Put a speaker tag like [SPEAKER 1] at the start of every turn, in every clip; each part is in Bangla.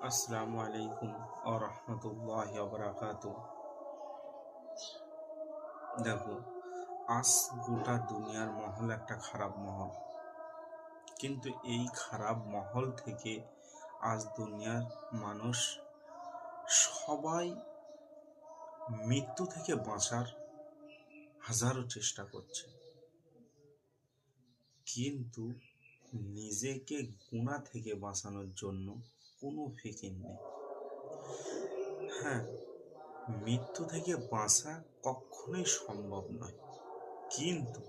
[SPEAKER 1] আসসালামু আলাইকুম ও রহমতুল্লাহ বারাকাতু। দেখো, আজ গোটা দুনিয়ার মহল একটা খারাপ মহল, কিন্তু এই খারাপ মহল থেকে আজ দুনিয়ার মানুষ সবাই মৃত্যু থেকে বাঁচার হাজারো চেষ্টা করছে, কিন্তু নিজেকে গুনাহ থেকে বাঁচানোর জন্য কোনো ফিকির নেই। হ্যাঁ, মৃত্যু থেকে বাঁচা কখনোই সম্ভব নয়, কিন্তু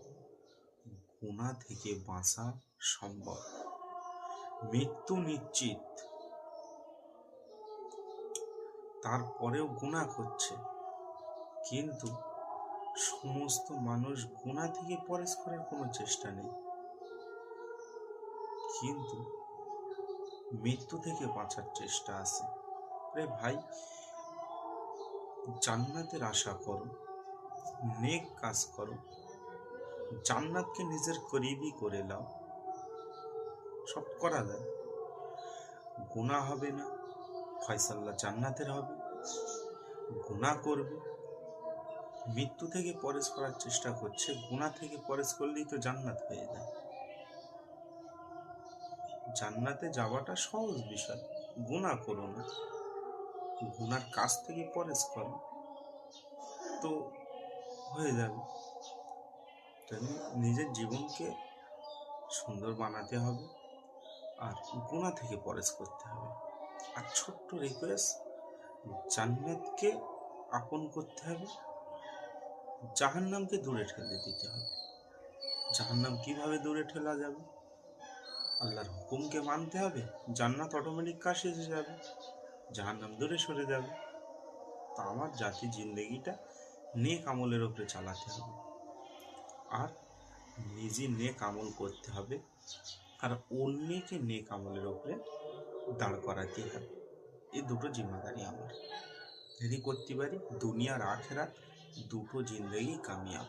[SPEAKER 1] গুনাহ থেকে বাঁচা সম্ভব। মৃত্যু নিশ্চিত, তারপরেও গুনাহ করছে, কিন্তু সমস্ত মানুষ গুনাহ থেকে পরেশ করার কোনো চেষ্টা নেই, কিন্তু মৃত্যু থেকে বাঁচার চেষ্টা আছে। রে ভাই, জান্নাতের আশা করো, নেক কাজ করো, জান্নাতকে নিজের করিবই করে নাও। সব করা যায়, গুনাহ হবে না, ফয়সাল্লা জান্নাতের হবে। গুনাহ করবে, মৃত্যু থেকে পরেশ করার চেষ্টা করছে, গুনাহ থেকে পরেশ করলেই তো জান্নাত হয়ে যায়। জান্নাতে যাওয়াটা সহজ বিষয়। গুনাহ করো না, গুনার কাজ থেকে পরেশ করো, তো হয়ে যাবে। তাই নিজের জীবনকে সুন্দর বানাতে হবে, আর গুনাহ থেকে পরেশ করতে হবে। আর ছোট্ট রিকোয়েস্ট, জান্নাতকে আপন করতে হবে, জাহান্নামকে দূরে ঠেলে দিতে হবে। জাহান্নাম কিভাবে দূরে ঠেলা যাবে? আল্লাহর হুকুমকে মানতে হবে, জান্নাত অটোমেটিক কাছে এসে যাবে, জাহান্নাম দূরে সরে যাবে। তা আমার জাতির জিন্দেগিটা নেক আমলের ওপরে চালাতে হবে, আর নিজে নেক আমল করতে হবে, আর অন্যকে নেক আমলের ওপরে দাঁড় করাতে হবে। এই দুটো জিম্মেদারি আমার। যদি করতে পারি, দুনিয়ার আখেরাত দুটো জিন্দেগি কামিয়াব।